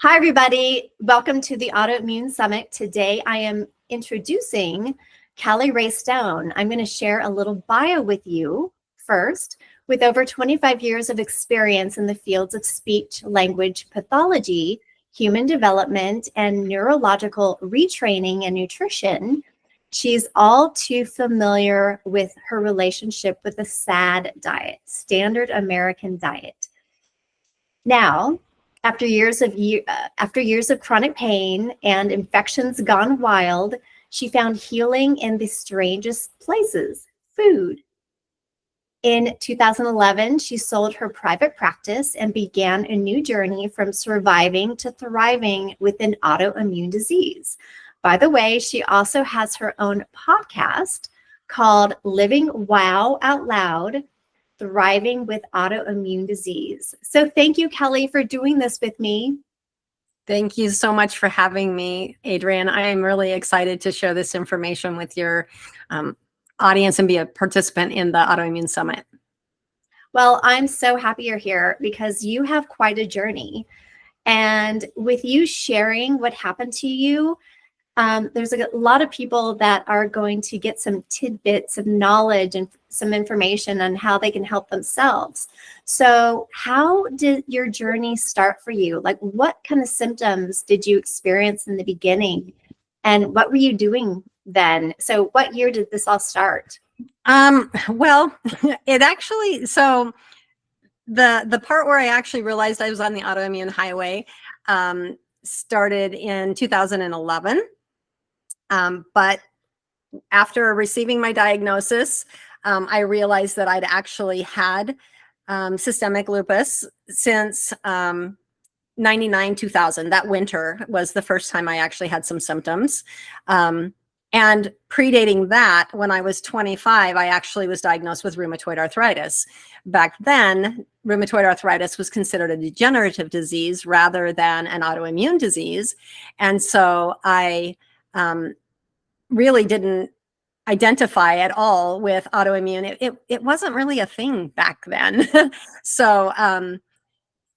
Hi, everybody. Welcome to the Autoimmune Summit. Today, I am introducing CallyRae Stone. I'm going to share a little bio with you first. With over 25 years of experience in the fields of speech, language pathology, human development, and neurological retraining and nutrition, she's all too familiar with her relationship with the SAD diet, Standard American Diet. Now, after years of chronic pain and infections gone wild, she found healing in the strangest places, food. In 2011, she sold her private practice and began a new journey from surviving to thriving with an autoimmune disease. By the way, she also has her own podcast called Living Wow Out Loud, Thriving with Autoimmune Disease. So thank you, Callie, for doing this with me. Thank you so much for having me, Adrienne. I am really excited to share this information with your audience and be a participant in the Autoimmune Summit. Well, I'm so happy you're here because you have quite a journey. And with you sharing what happened to you, there's a lot of people that are going to get some tidbits of knowledge and some information on how they can help themselves. So how did your journey start for you? Like, what kind of symptoms did you experience in the beginning? And what were you doing then? So what year did this all start? Well, it actually, so the part where I actually realized I was on the autoimmune highway started in 2011. But after receiving my diagnosis, I realized that I'd actually had systemic lupus since 99, 2000. That winter was the first time I actually had some symptoms. And predating that, when I was 25, I actually was diagnosed with rheumatoid arthritis. Back then, rheumatoid arthritis was considered a degenerative disease rather than an autoimmune disease. And so I really didn't identify at all with autoimmune. It wasn't really a thing back then. So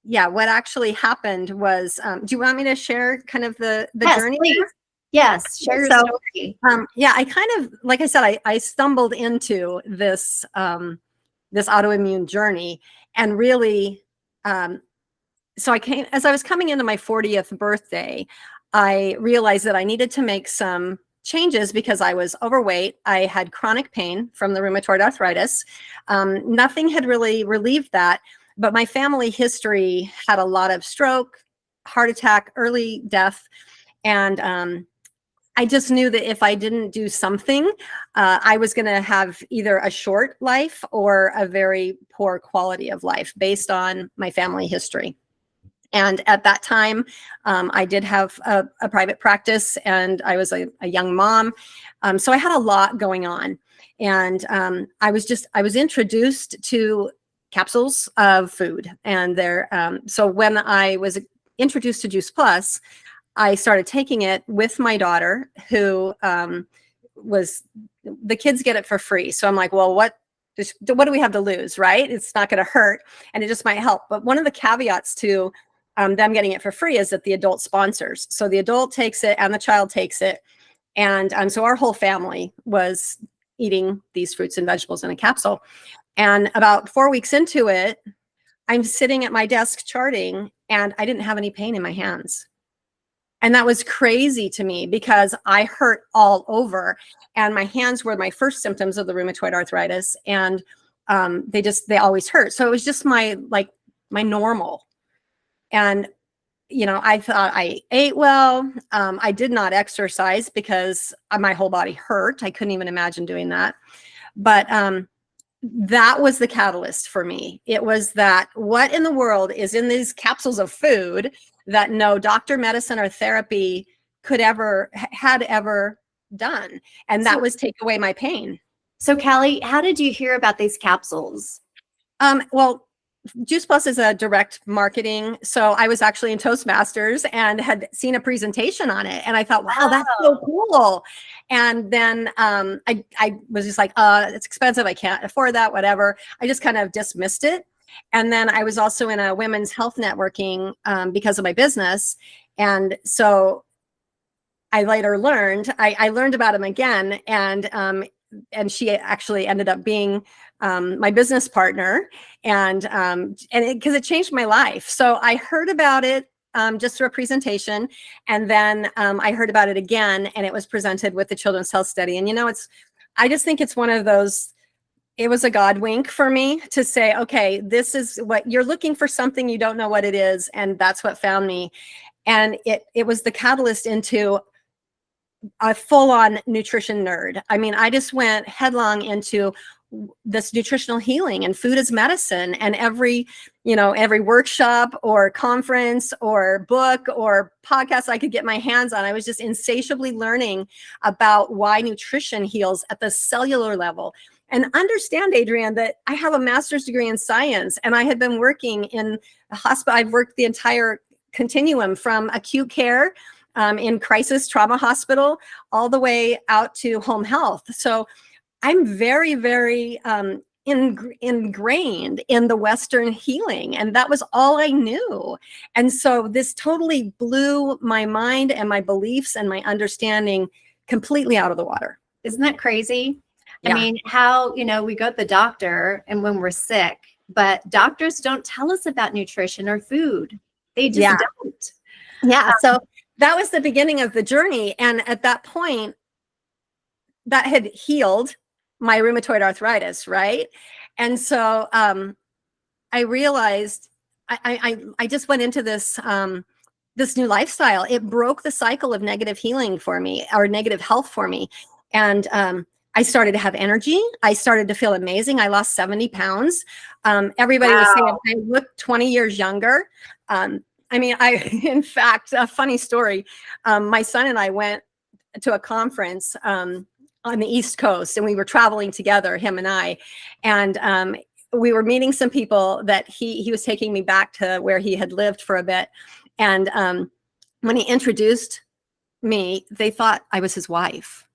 yeah, what actually happened was, do you want me to share kind of the Yes, journey? please. Yes, share your story. Yeah, I kind of, like I said, I stumbled into this this autoimmune journey, and really, so as I was coming into my 40th birthday, I realized that I needed to make some changes because I was overweight. I had chronic pain from the rheumatoid arthritis. Nothing had really relieved that, but my family history had a lot of stroke, heart attack, early death. And I just knew that if I didn't do something, I was going to have either a short life or a very poor quality of life based on my family history. And at that time, I did have a private practice, and I was a young mom. So I had a lot going on. And I was introduced to capsules of food. And so when I was introduced to Juice Plus, I started taking it with my daughter, who the kids get it for free. So I'm like, well, what do we have to lose, right? It's not going to hurt, and it just might help. But one of the caveats to them getting it for free is that the adult sponsors. So the adult takes it and the child takes it. And so our whole family was eating these fruits and vegetables in a capsule. And about 4 weeks into it, I'm sitting at my desk charting, and I didn't have any pain in my hands. And that was crazy to me because I hurt all over, and my hands were my first symptoms of the rheumatoid arthritis. And they always hurt. So it was just my normal. And, I thought I ate well. I did not exercise because my whole body hurt. I couldn't even imagine doing that. But that was the catalyst for me. It was that, what in the world is in these capsules of food that no doctor, medicine, or therapy had ever done? And that was take away my pain. So Callie, how did you hear about these capsules? Well, Juice Plus is a direct marketing. So I was actually in Toastmasters and had seen a presentation on it. And I thought, wow, that's so cool. And then I was just like, it's expensive. I can't afford that, whatever. I just kind of dismissed it. And then I was also in a women's health networking because of my business. And so I later learned, I learned about him again, and she actually ended up being my business partner, and because it changed my life. So I heard about it just through a presentation, and then I heard about it again, and it was presented with the Children's Health Study. And I just think it's one of those. It was a God wink for me to say, okay, this is what you're looking for, something you don't know what it is, and that's what found me. And it was the catalyst into a full-on nutrition nerd. I mean, I just went headlong into this nutritional healing and food as medicine, and every workshop or conference or book or podcast I could get my hands on, I was just insatiably learning about why nutrition heals at the cellular level. And understand, Adrienne, that I have a master's degree in science, and I had been working in a hospital. I've worked the entire continuum from acute care in crisis trauma hospital all the way out to home health. So I'm very, very ingrained in the Western healing, and that was all I knew. And so this totally blew my mind and my beliefs and my understanding completely out of the water. Isn't that crazy? Yeah. I mean, how, we go to the doctor and when we're sick, but doctors don't tell us about nutrition or food. They just don't. Yeah. So that was the beginning of the journey. And at that point, that had healed my rheumatoid arthritis, right? And so I realized I just went into this this new lifestyle. It broke the cycle of negative healing for me, or negative health for me. And I started to have energy. I started to feel amazing. I lost 70 pounds. Everybody was saying I looked 20 years younger. I mean, in fact, a funny story. My son and I went to a conference on the East Coast, and we were traveling together, him and I, and we were meeting some people that he was taking me back to where he had lived for a bit. And when he introduced me, they thought I was his wife.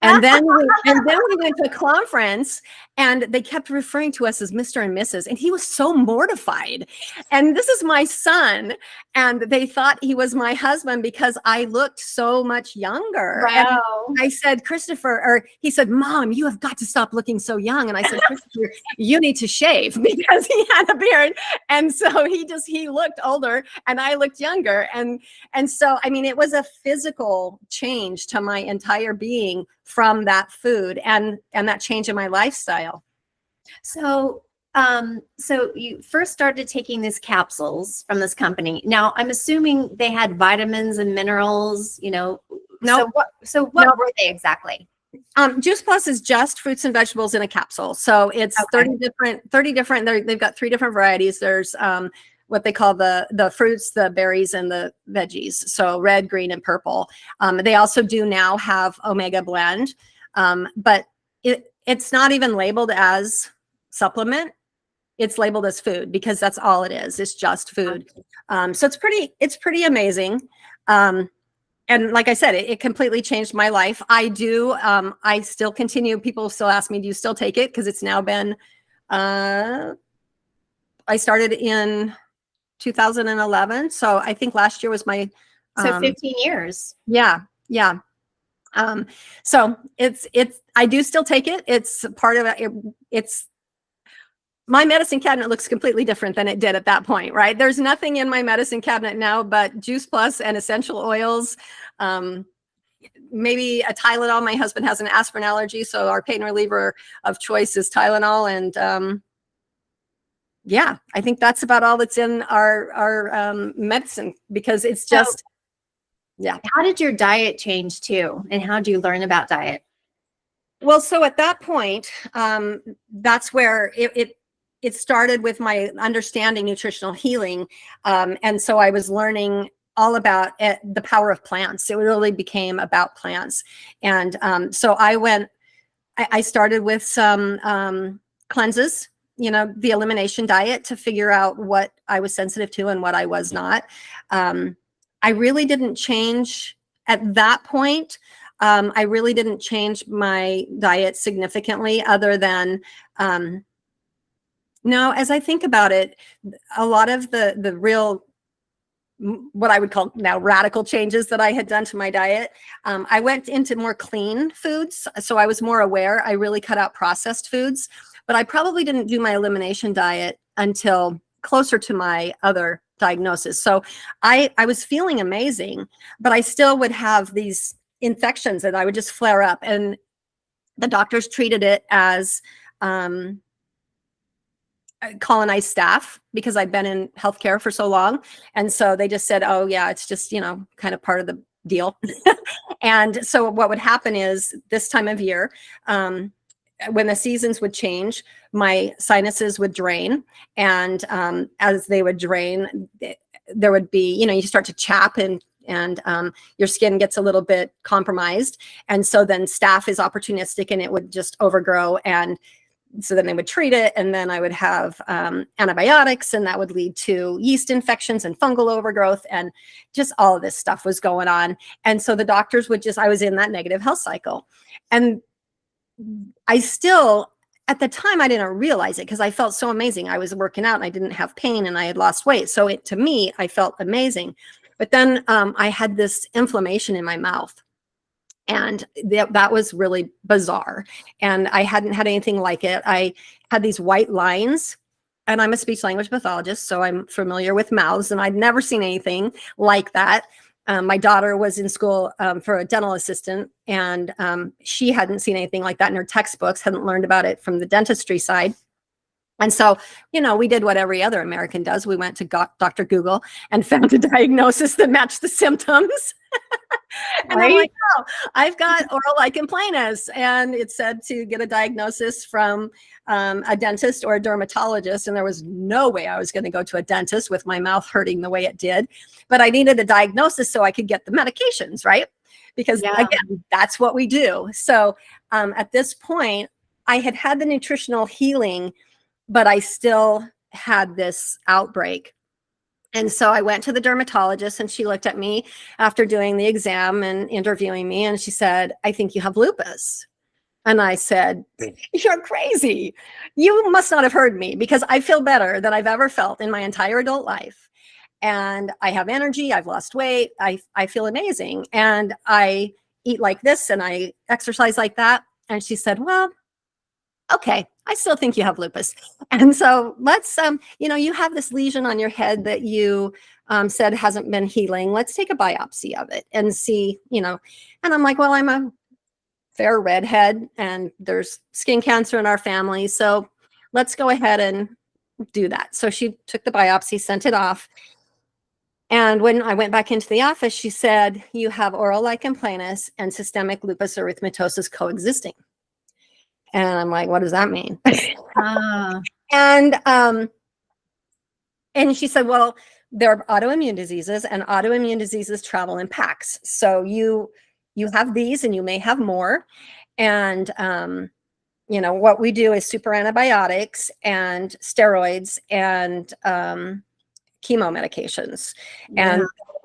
And then we went to a conference, and they kept referring to us as Mr. and Mrs. And he was so mortified. And this is my son, and they thought he was my husband because I looked so much younger. Wow. And I said, he said, Mom, you have got to stop looking so young. And I said, Christopher, you need to shave, because he had a beard. And so he looked older and I looked younger. And so, I mean, it was a physical change to my entire being from that food and that change in my lifestyle. So, so you first started taking these capsules from this company. Now, I'm assuming they had vitamins and minerals, No. So what were they exactly? Juice Plus is just fruits and vegetables in a capsule. So it's 30 different, they've got 3 different varieties. There's what they call the fruits, the berries, and the veggies. So red, green, and purple. They also do now have Omega Blend, but it's not even labeled as supplement. It's labeled as food, because that's all it is. It's just food. So it's pretty amazing. And like I said, it completely changed my life. I still continue. People still ask me, do you still take it? Because it's now been, I started in 2011. So I think last year was my. So 15 years. Yeah. Yeah. So I do still take it. It's part of it. It's my medicine cabinet looks completely different than it did at that point, right? There's nothing in my medicine cabinet now but Juice Plus and essential oils. Maybe a Tylenol. My husband has an aspirin allergy, so our pain reliever of choice is Tylenol. And yeah, I think that's about all that's in our medicine, because it's just, yeah. How did your diet change too? And how did you learn about diet? Well, so at that point, that's where it started with my understanding nutritional healing. And so I was learning all about the power of plants. It really became about plants. And so I started with some cleanses, the elimination diet, to figure out what I was sensitive to and what I was not. I really didn't change at that point. I really didn't change my diet significantly, other than No, as I think about it, a lot of the real, what I would call now radical changes that I had done to my diet, I went into more clean foods. So I was more aware. I really cut out processed foods, but I probably didn't do my elimination diet until closer to my other diagnosis. So I was feeling amazing, but I still would have these infections and I would just flare up. And the doctors treated it as colonized staph because I'd been in healthcare for so long. And so they just said, oh yeah, it's just, kind of part of the deal. And so what would happen is this time of year, when the seasons would change, my sinuses would drain. And as they would drain, there would be, you start to chap and your skin gets a little bit compromised. And so then staph is opportunistic and it would just overgrow. And so then they would treat it, and then I would have antibiotics, and that would lead to yeast infections and fungal overgrowth, and just all of this stuff was going on. And so the doctors would I was in that negative health cycle. And I still, at the time, I didn't realize it because I felt so amazing. I was working out and I didn't have pain and I had lost weight. So to me, I felt amazing. But then I had this inflammation in my mouth. And that was really bizarre. And I hadn't had anything like it. I had these white lines, and I'm a speech language pathologist, so I'm familiar with mouths, and I'd never seen anything like that. My daughter was in school for a dental assistant, and she hadn't seen anything like that in her textbooks, hadn't learned about it from the dentistry side. And so, we did what every other American does. We went to Dr. Google and found a diagnosis that matched the symptoms. And right? I'm like, oh, I've got oral lichen planus. And it said to get a diagnosis from a dentist or a dermatologist. And there was no way I was going to go to a dentist with my mouth hurting the way it did. But I needed a diagnosis so I could get the medications, right? Because again, that's what we do. So at this point, I had the nutritional healing, but I still had this outbreak. And so I went to the dermatologist, and she looked at me after doing the exam and interviewing me, and she said, I think you have lupus. And I said, you're crazy. You must not have heard me, because I feel better than I've ever felt in my entire adult life. And I have energy. I've lost weight. I feel amazing. And I eat like this and I exercise like that. And she said, well, okay, I still think you have lupus. And so let's, you have this lesion on your head that you said hasn't been healing. Let's take a biopsy of it and see, and I'm like, well, I'm a fair redhead and there's skin cancer in our family. So let's go ahead and do that. So she took the biopsy, sent it off. And when I went back into the office, she said, you have oral lichen planus and systemic lupus erythematosus coexisting. And I'm like, what does that mean? And she said, well, there are autoimmune diseases, and autoimmune diseases travel in packs. So you have these, and you may have more. And what we do is super antibiotics and steroids and chemo medications, and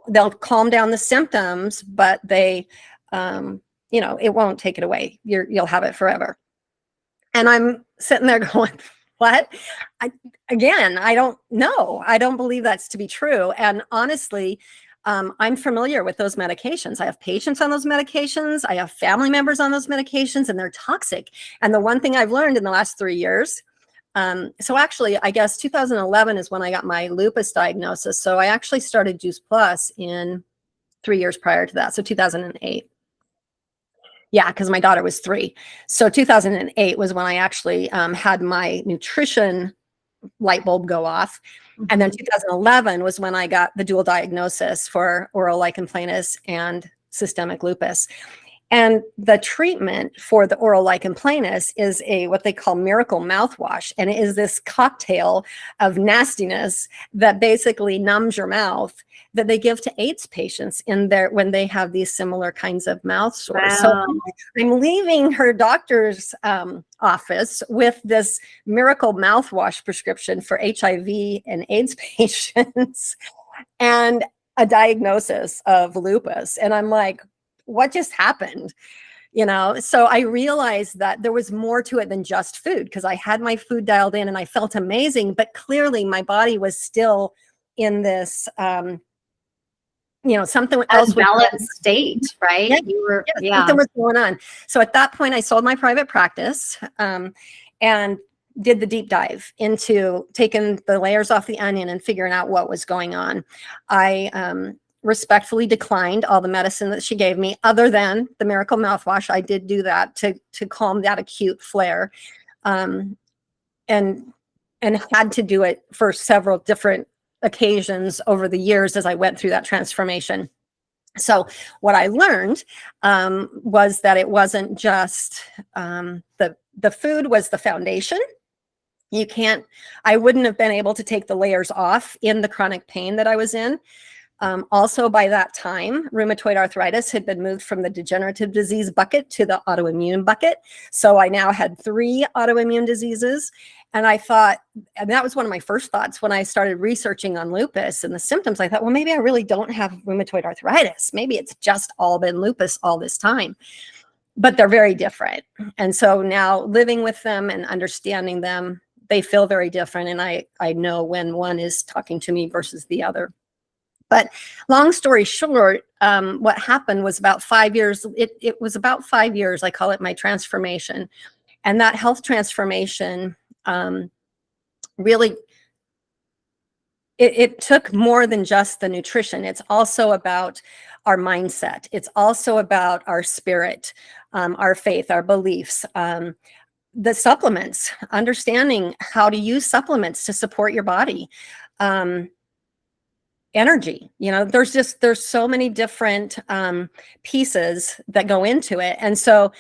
they'll calm down the symptoms, but they, it won't take it away. You'll have it forever. And I'm sitting there going, what? I don't know. I don't believe that's to be true. And honestly, I'm familiar with those medications. I have patients on those medications. I have family members on those medications, and they're toxic. And the one thing I've learned in the last 3 years, so actually, I guess 2011 is when I got my lupus diagnosis. So I actually started Juice Plus in 3 years prior to that. So 2008. Yeah, because my daughter was 3. So 2008 was when I actually had my nutrition light bulb go off. And then 2011 was when I got the dual diagnosis for oral lichen planus and systemic lupus. And the treatment for the oral lichen planus is what they call miracle mouthwash. And it is this cocktail of nastiness that basically numbs your mouth that they give to AIDS patients when they have these similar kinds of mouth sores. Wow. So I'm leaving her doctor's office with this miracle mouthwash prescription for HIV and AIDS patients and a diagnosis of lupus. And I'm like, what just happened? So I realized that there was more to it than just food, because I had my food dialed in and I felt amazing, but clearly my body was still in this, something else was going. Unbalanced state, right? Yeah, You were, yeah, something was going on. So at that point I sold my private practice, and did the deep dive into taking the layers off the onion and figuring out what was going on. I respectfully declined all the medicine that she gave me, other than the miracle mouthwash. I did do that to calm that acute flare, and had to do it for several different occasions over the years as I went through that transformation. So what I learned was that it wasn't just the food was the foundation. I wouldn't have been able to take the layers off in the chronic pain that I was in. Also, by that time, rheumatoid arthritis had been moved from the degenerative disease bucket to the autoimmune bucket. So I now had 3 autoimmune diseases. And I thought, and that was one of my first thoughts when I started researching on lupus and the symptoms. I thought, well, maybe I really don't have rheumatoid arthritis. Maybe it's just all been lupus all this time. But they're very different. And so now living with them and understanding them, they feel very different. And I know when one is talking to me versus the other. But long story short, what happened was about 5 years. It was about 5 years. I call it my transformation. And that health transformation really, it took more than just the nutrition. It's also about our mindset. It's also about our spirit, our faith, our beliefs, the supplements, understanding how to use supplements to support your body. Energy, there's so many different pieces that go into it. And so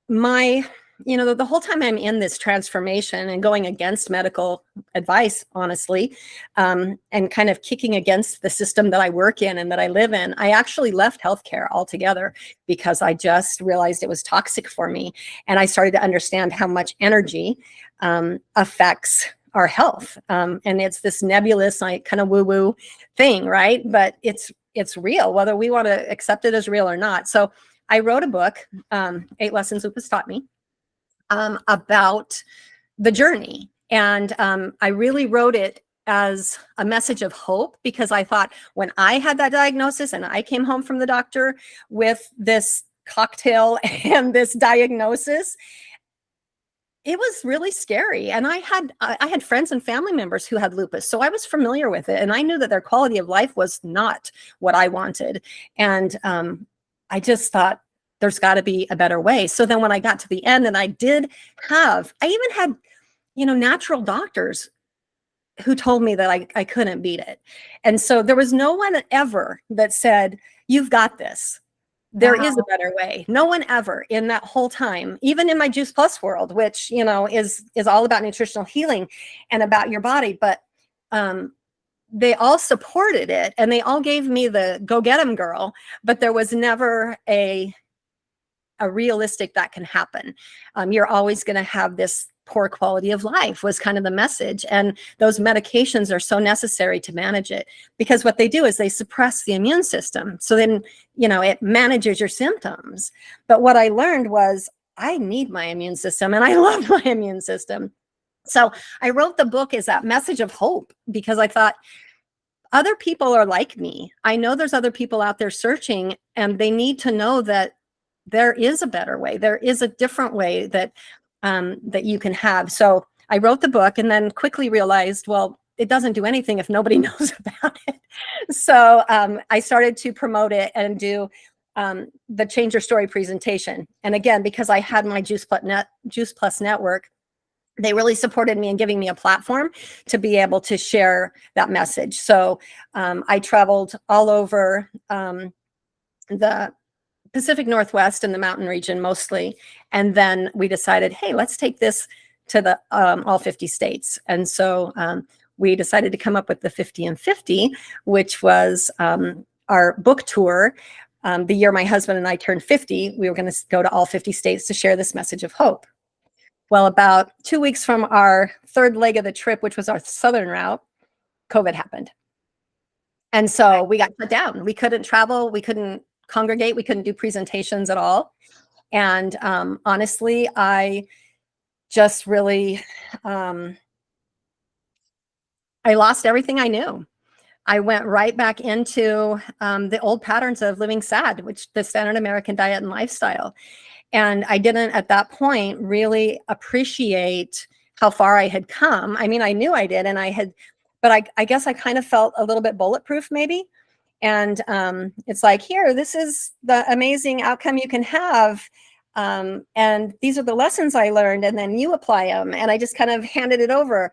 the whole time I'm in this transformation and going against medical advice, honestly, and kind of kicking against the system that I work in and that I live in, I actually left healthcare altogether because I just realized it was toxic for me. And I started to understand how much energy affects our health. And it's this nebulous, like kind of woo-woo thing, right? But it's real, whether we want to accept it as real or not. So I wrote a book, 8 Lessons Lupus Taught Me, about the journey. And I really wrote it as a message of hope, because I thought when I had that diagnosis and I came home from the doctor with this cocktail and this diagnosis, it was really scary. And I had friends and family members who had lupus. So I was familiar with it. And I knew that their quality of life was not what I wanted. And I just thought, there's got to be a better way. So then when I got to the end, and I even had, natural doctors who told me that I couldn't beat it. And so there was no one ever that said, you've got this. There is a better way. No one ever in that whole time, even in my Juice Plus world, which, is all about nutritional healing and about your body. But they all supported it, and they all gave me the go get 'em girl, but there was never a realistic that can happen. You're always going to have this poor quality of life, was kind of the message. And those medications are so necessary to manage it, because what they do is they suppress the immune system. So then, it manages your symptoms. But what I learned was I need my immune system, and I love my immune system. So I wrote the book as that message of hope, because I thought other people are like me. I know there's other people out there searching, and they need to know that there is a better way. There is a different way that you can have. So I wrote the book, and then quickly realized, well, it doesn't do anything if nobody knows about it. So I started to promote it and do the Change Your Story presentation. And again, because I had my Juice Plus network, they really supported me in giving me a platform to be able to share that message. So I traveled all over the Pacific Northwest and the mountain region mostly. And then we decided, hey, let's take this to the all 50 states. And so we decided to come up with the 50 and 50, which was our book tour. The year my husband and I turned 50, we were going to go to all 50 states to share this message of hope. Well, about 2 weeks from our third leg of the trip, which was our southern route, COVID happened. And so we got shut down. We couldn't travel. We couldn't congregate. We couldn't do presentations at all. And honestly, I just really, I lost everything I knew. I went right back into the old patterns of living sad, which the standard American diet and lifestyle. And I didn't at that point really appreciate how far I had come. I mean, I knew I did, and but I guess I kind of felt a little bit bulletproof maybe. And it's like, here, this is the amazing outcome you can have. And these are the lessons I learned, and then you apply them. And I just kind of handed it over.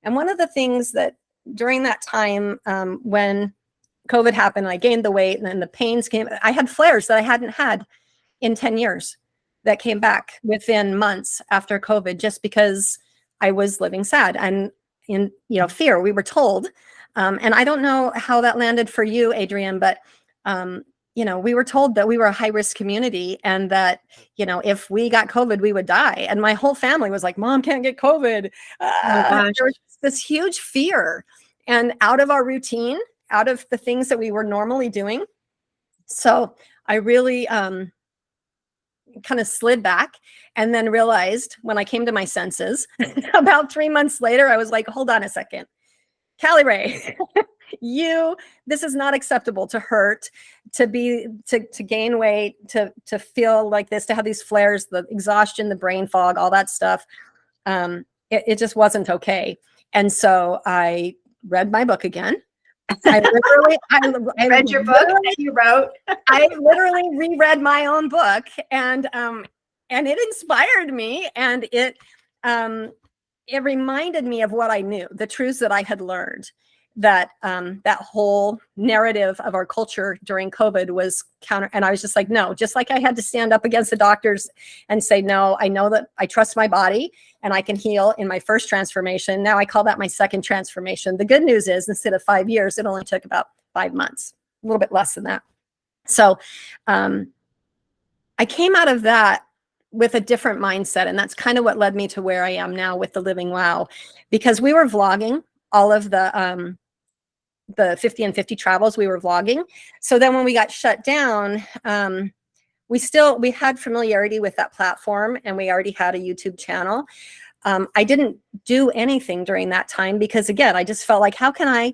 And one of the things that during that time when COVID happened, I gained the weight and then the pains came, I had flares that I hadn't had in 10 years that came back within months after COVID, just because I was living sad and in, fear, we were told. And I don't know how that landed for you, Adrienne, but, we were told that we were a high risk community and that, if we got COVID, we would die. And my whole family was like, Mom can't get COVID. There was this huge fear and out of our routine, out of the things that we were normally doing. So I really kind of slid back and then realized when I came to my senses about 3 months later, I was like, hold on a second. CallyRae, this is not acceptable to hurt, to gain weight, to feel like this, to have these flares, the exhaustion, the brain fog, all that stuff. It just wasn't okay. And so I read my book again. I read your book that you wrote. I literally reread my own book, and it inspired me, and it reminded me of what I knew, the truths that I had learned, that that whole narrative of our culture during COVID was counter. And I was just like, no, just like I had to stand up against the doctors and say, no, I know that I trust my body and I can heal in my first transformation. Now I call that my second transformation. The good news is instead of 5 years, it only took about 5 months, a little bit less than that. So I came out of that with a different mindset. And that's kind of what led me to where I am now with the Living Wow, because we were vlogging all of the 50 and 50 travels, we were vlogging. So then when we got shut down, we had familiarity with that platform and we already had a YouTube channel. I didn't do anything during that time because again, I just felt like, how can I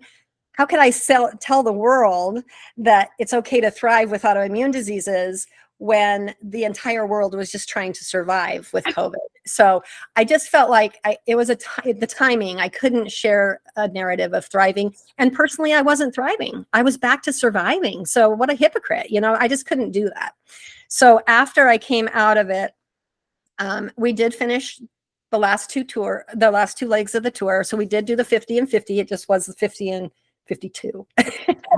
tell the world that it's okay to thrive with autoimmune diseases when the entire world was just trying to survive with COVID? So I just felt like it was the timing. I couldn't share a narrative of thriving. And personally, I wasn't thriving. I was back to surviving. So what a hypocrite, I just couldn't do that. So after I came out of it, we did finish the last two legs of the tour. So we did do the 50 and 50. It just was the 50 and 52.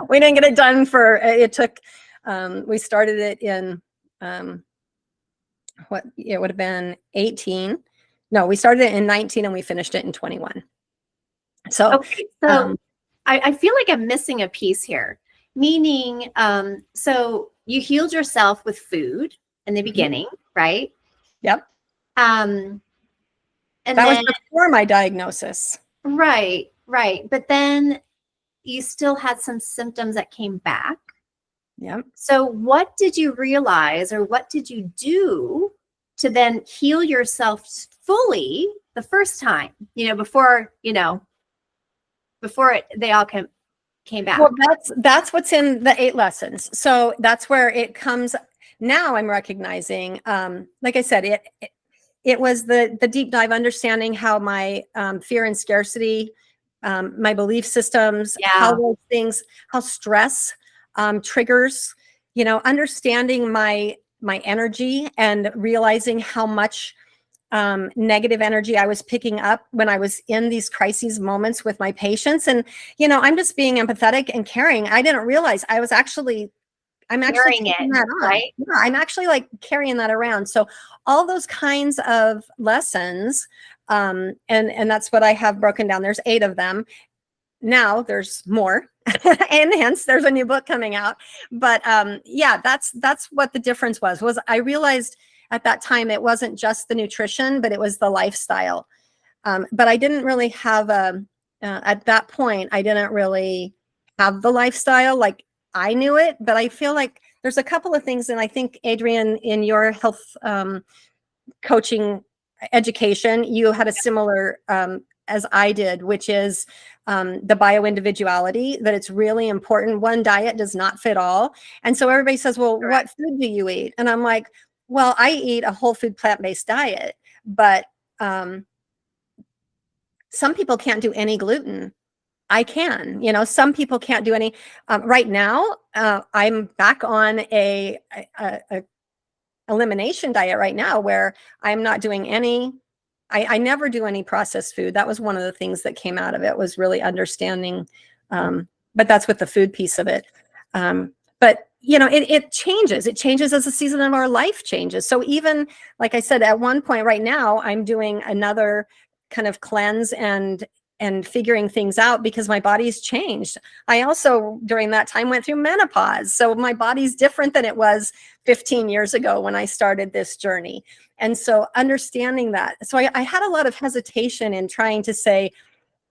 We didn't get it done it took, we started it in, it would have been 18. No, we started it in 19 and we finished it in 21. So, okay, so I feel like I'm missing a piece here, meaning, so you healed yourself with food in the beginning, right? Yep. And that was before my diagnosis. Right. But then you still had some symptoms that came back. Yeah. So what did you realize or what did you do to then heal yourself fully the first time, before they all came back? Well, that's what's in the 8 lessons. So that's where it comes. Now I'm recognizing, like I said, it was the deep dive, understanding how my fear and scarcity, my belief systems, how those things, how stress triggers, understanding my energy and realizing how much negative energy I was picking up when I was in these crises moments with my patients. And, I'm just being empathetic and caring. I didn't realize I'm actually carrying taking it, that on. right? Yeah, I'm actually like carrying that around. So all those kinds of lessons, and that's what I have broken down. There's 8 of them. Now there's more, and hence there's a new book coming out. But that's what the difference was I realized at that time it wasn't just the nutrition, but it was the lifestyle. But I didn't really have at that point, I didn't really have the lifestyle. Like I knew it, but I feel like there's a couple of things, and I think, Adrienne, in your health coaching education, you had a similar as I did, which is the bio-individuality, that it's really important. One diet does not fit all. And so everybody says, well, what food do you eat? And I'm like, well, I eat a whole food plant-based diet, but some people can't do any gluten. I can, some people can't do any. Right now, I'm back on a elimination diet right now, where I'm not doing any, I never do any processed food. That was one of the things that came out of it, was really understanding, but that's with the food piece of it. But it changes. It changes as the season of our life changes. So even, like I said, at one point right now, I'm doing another kind of cleanse and figuring things out, because my body's changed. I also, during that time, went through menopause. So my body's different than it was 15 years ago when I started this journey. And so understanding that. So I had a lot of hesitation in trying to say,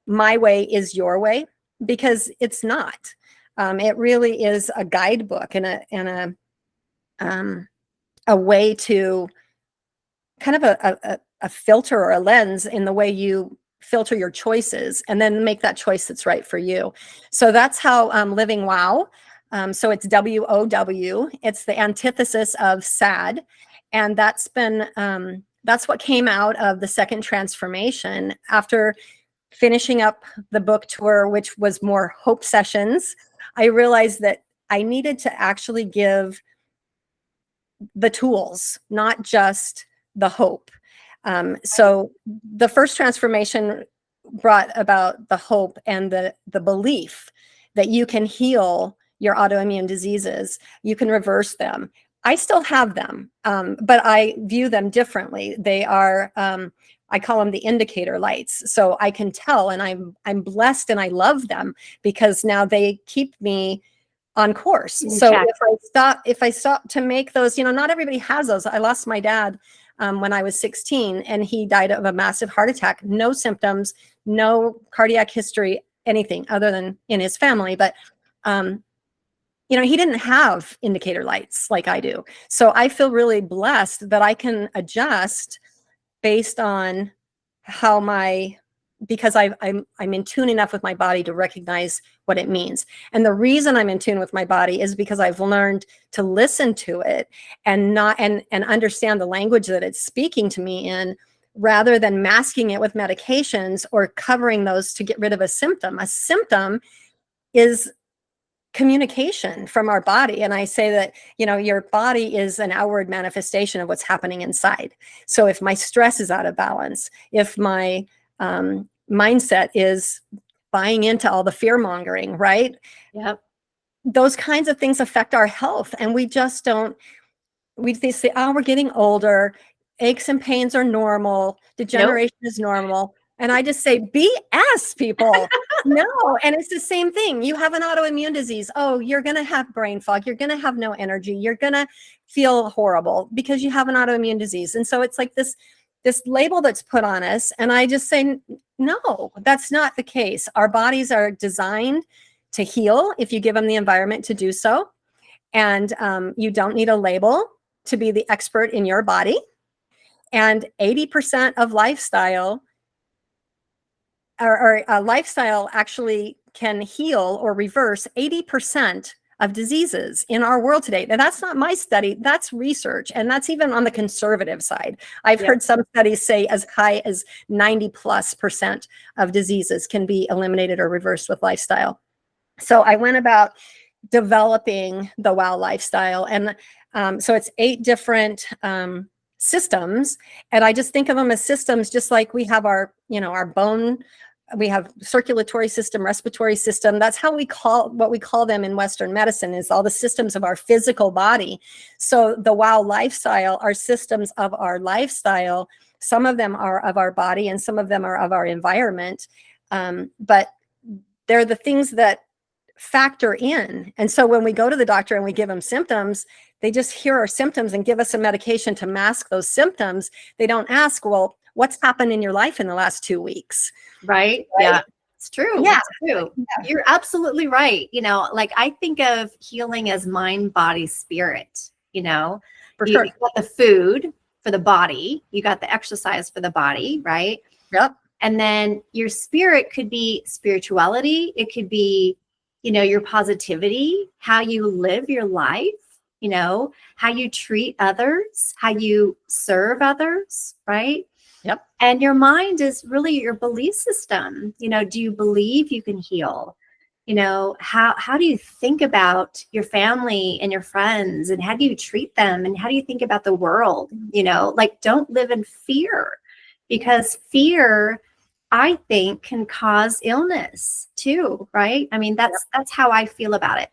my way is your way, because it's not. It really is a guidebook and a way to kind of a filter or a lens in the way you filter your choices, and then make that choice that's right for you. So that's how living WOW. So it's WOW. It's the antithesis of SAD. And that's been, that's what came out of the second transformation after finishing up the book tour, which was more hope sessions. I realized that I needed to actually give the tools, not just the hope. So the first transformation brought about the hope and the belief that you can heal your autoimmune diseases. You can reverse them. I still have them, but I view them differently. They are, I call them the indicator lights. So I can tell, and I'm blessed, and I love them, because now they keep me on course. So if I stop to make those, not everybody has those. I lost my dad when I was 16, and he died of a massive heart attack. No symptoms, no cardiac history, anything other than in his family. But, he didn't have indicator lights like I do. So I feel really blessed that I can adjust based on how because I'm in tune enough with my body to recognize what it means. And the reason I'm in tune with my body is because I've learned to listen to it and understand the language that it's speaking to me in, rather than masking it with medications or covering those to get rid of a symptom. A symptom is communication from our body. And I say that, your body is an outward manifestation of what's happening inside. So if my stress is out of balance, if my mindset is buying into all the fear mongering, right? Yep. Those kinds of things affect our health. And we just don't, they say, oh, we're getting older. Aches and pains are normal. Degeneration is normal. And I just say, BS, people. No. And it's the same thing. You have an autoimmune disease. Oh, you're going to have brain fog. You're going to have no energy. You're going to feel horrible because you have an autoimmune disease. And so it's like this label that's put on us. And I just say, no, that's not the case. Our bodies are designed to heal if you give them the environment to do so. And you don't need a label to be the expert in your body. And 80% of lifestyle or lifestyle actually can heal or reverse 80% of diseases in our world today. Now, that's not my study, that's research. And that's even on the conservative side. I've heard some studies say as high as 90+% of diseases can be eliminated or reversed with lifestyle. So I went about developing the WOW lifestyle. And so it's 8 different systems. And I just think of them as systems, just like we have our, our bone, we have circulatory system, respiratory system. That's how what we call them in Western medicine, is all the systems of our physical body. So the WOW lifestyle are systems of our lifestyle. Some of them are of our body and some of them are of our environment. But they're the things that factor in. And so when we go to the doctor and we give them symptoms, they just hear our symptoms and give us a medication to mask those symptoms. They don't ask, well, what's happened in your life in the last 2 weeks? Right. Yeah. It's true. Yeah. It's true. Yeah. You're absolutely right. Like I think of healing as mind, body, spirit, For you sure. got the food for the body, you got the exercise for the body, right? Yep. And then your spirit could be spirituality. It could be, your positivity, how you live your life, how you treat others, how you serve others, right? Yep. And your mind is really your belief system. Do you believe you can heal? How do you think about your family and your friends, and how do you treat them, and how do you think about the world? Like, don't live in fear, because fear, I think, can cause illness too, right? I mean, that's how I feel about it.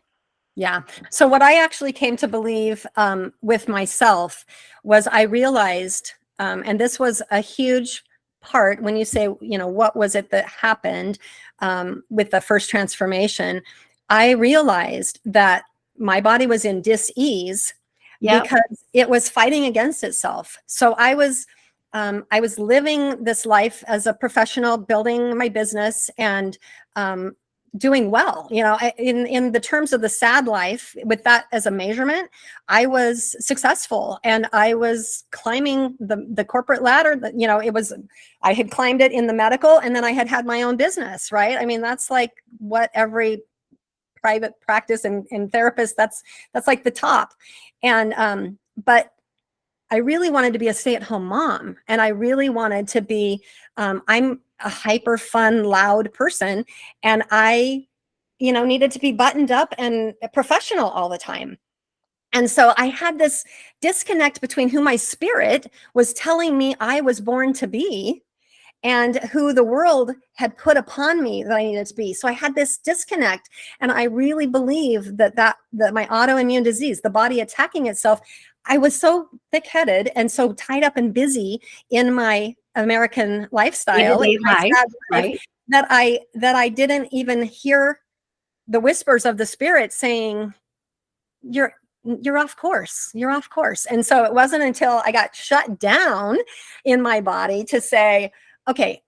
Yeah. So what I actually came to believe with myself was I realized, and this was a huge part when you say, what was it that happened with the first transformation? I realized that my body was in dis-ease because it was fighting against itself. So I was living this life as a professional, building my business and doing well, in the terms of the sad life, with that as a measurement, I was successful and I was climbing the corporate ladder. I had climbed it in the medical, and then I had my own business, right? I mean, that's like what every private practice and therapist, that's like the top. And but I really wanted to be a stay-at-home mom, and I really wanted to be, I'm a hyper fun, loud person, and I, needed to be buttoned up and professional all the time. And so I had this disconnect between who my spirit was telling me I was born to be and who the world had put upon me that I needed to be. So I had this disconnect, and I really believe that my autoimmune disease, the body attacking itself, I was so thick-headed and so tied up and busy in my American lifestyle, Day-to-day life, right? that I didn't even hear the whispers of the spirit saying, you're off course. You're off course. And so it wasn't until I got shut down in my body to say, okay,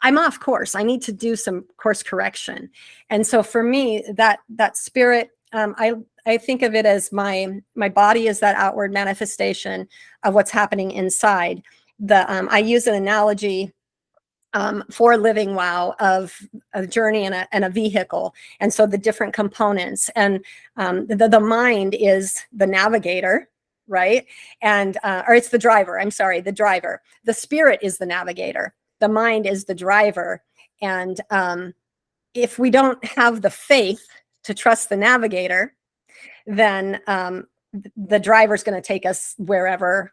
I'm off course. I need to do some course correction. And so for me, that spirit, I think of it as my body is that outward manifestation of what's happening inside. I use an analogy for living well of a journey and a vehicle. And so the different components, and the mind is the navigator, right? And, or it's the driver, I'm sorry, the driver. The spirit is the navigator. The mind is the driver. And if we don't have the faith to trust the navigator, then the driver's going to take us wherever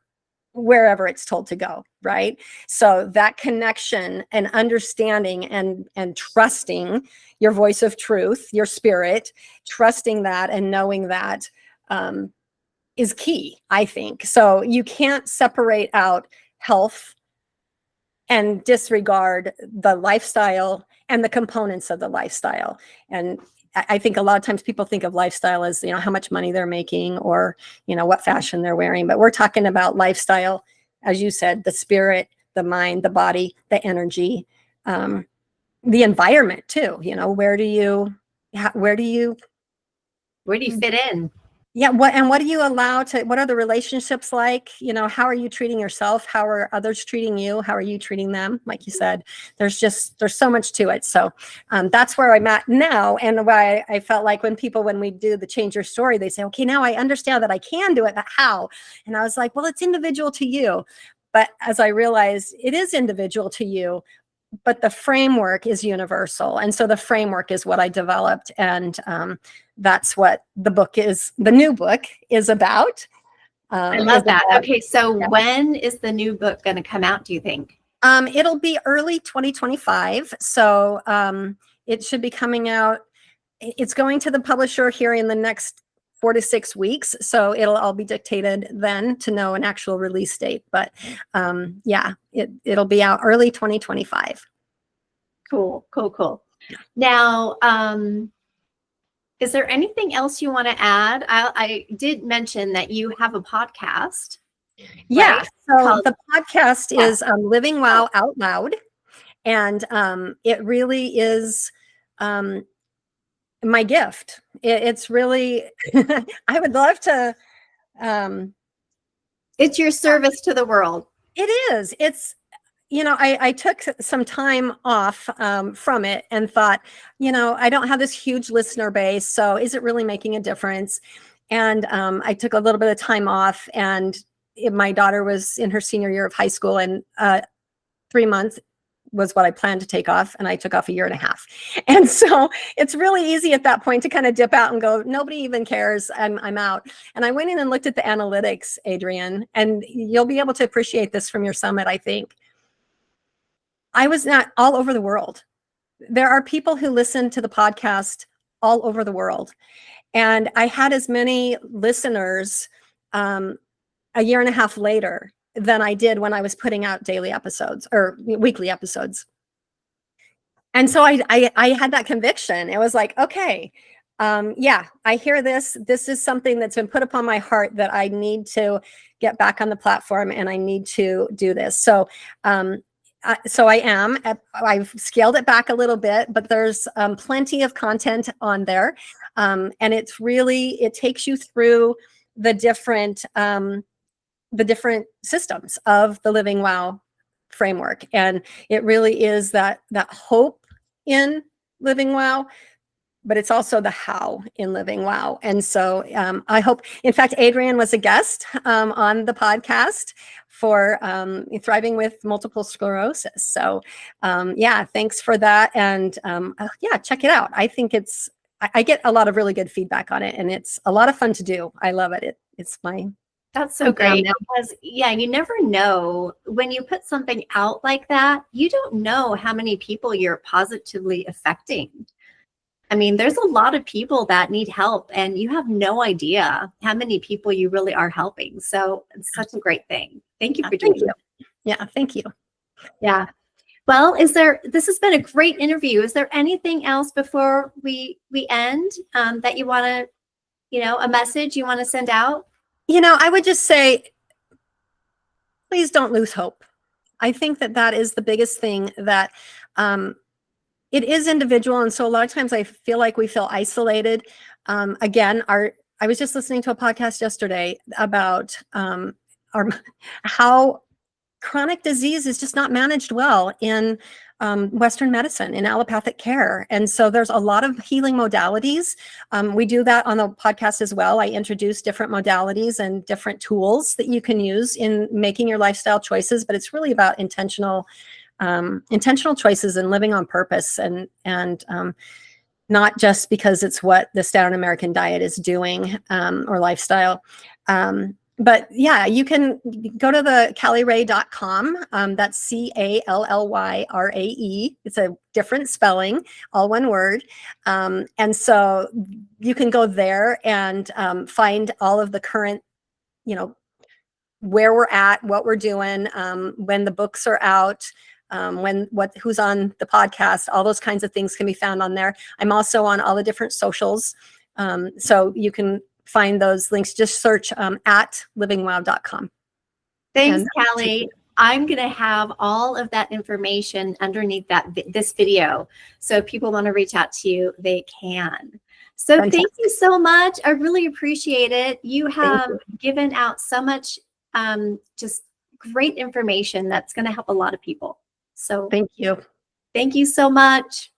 it's told to go, right? So that connection and understanding and trusting your voice of truth, your spirit, trusting that and knowing that is key, I think. So you can't separate out health and disregard the lifestyle and the components of the lifestyle. And I think a lot of times people think of lifestyle as, how much money they're making or, what fashion they're wearing. But we're talking about lifestyle, as you said, the spirit, the mind, the body, the energy, the environment too. Where do you fit in? Yeah. What do you allow what are the relationships like? How are you treating yourself? How are others treating you? How are you treating them? Like you said, there's so much to it. So that's where I'm at now. And why I felt like when we do the Change Your Story, they say, okay, now I understand that I can do it, but how? And I was like, well, it's individual to you. But as I realized, it is individual to you, but the framework is universal. And so the framework is what I developed. And that's what the new book is about. I love that. Okay. So when is the new book going to come out, do you think? It'll be early 2025. So it should be coming out. It's going to the publisher here in the next 4 to 6 weeks. So it'll all be dictated then to know an actual release date. But it'll be out early 2025. Cool. Now, is there anything else you want to add? I did mention that you have a podcast. Yeah. Right? So the podcast is Living Well Out Loud. And it really is my gift. It's really, I would love to. It's your service to the world. It is. It's, I took some time off from it and thought, I don't have this huge listener base. So is it really making a difference? And I took a little bit of time off, and my daughter was in her senior year of high school, and 3 months was what I planned to take off. And I took off 1.5 years. And so it's really easy at that point to kind of dip out and go, nobody even cares. I'm out. And I went in and looked at the analytics, Adrienne, and you'll be able to appreciate this from your summit, I think. I was not all over the world. There are people who listen to the podcast all over the world. And I had as many listeners 1.5 years later than I did when I was putting out daily episodes or weekly episodes. And so I had that conviction. It was like, okay, yeah, I hear this. This is something that's been put upon my heart that I need to get back on the platform, and I need to do this. So, I've scaled it back a little bit, but there's plenty of content on there. And it takes you through the different systems of the Living Wow framework. And it really is that hope in Living Wow, but it's also the how in Living Wow. And so I hope, in fact, Adrienne was a guest on the podcast for Thriving with Multiple Sclerosis. So yeah, thanks for that. And yeah, check it out. I think I get a lot of really good feedback on it, and it's a lot of fun to do. I love it. It's my That's so great, because yeah, you never know when you put something out like that, you don't know how many people you're positively affecting. I mean, there's a lot of people that need help, and you have no idea how many people you really are helping. So it's such a great thing. Thank you for doing it. Yeah, thank you. Yeah. Well, this has been a great interview. Is there anything else before we end that you want to, a message you want to send out? I would just say, please don't lose hope. I think that is the biggest thing, that it is individual. And so a lot of times I feel like we feel isolated. Again, I was just listening to a podcast yesterday about how chronic disease is just not managed well in Western medicine, in allopathic care. And so there's a lot of healing modalities. We do that on the podcast as well. I introduce different modalities and different tools that you can use in making your lifestyle choices, but it's really about intentional choices and living on purpose, and not just because it's what the standard American diet is doing or lifestyle. But yeah, you can go to the CallyRae.com. That's CallyRae. It's a different spelling, all one word. And so you can go there and find all of the current, where we're at, what we're doing, when the books are out, who's on the podcast, all those kinds of things can be found on there. I'm also on all the different socials. So you can find those links. Just search at livingwow.com. Thanks, Callie. I'm going to have all of that information underneath this video. So if people want to reach out to you, they can. So Fantastic. Thank you so much. I really appreciate it. You have given out so much just great information that's going to help a lot of people. So thank you. Thank you so much.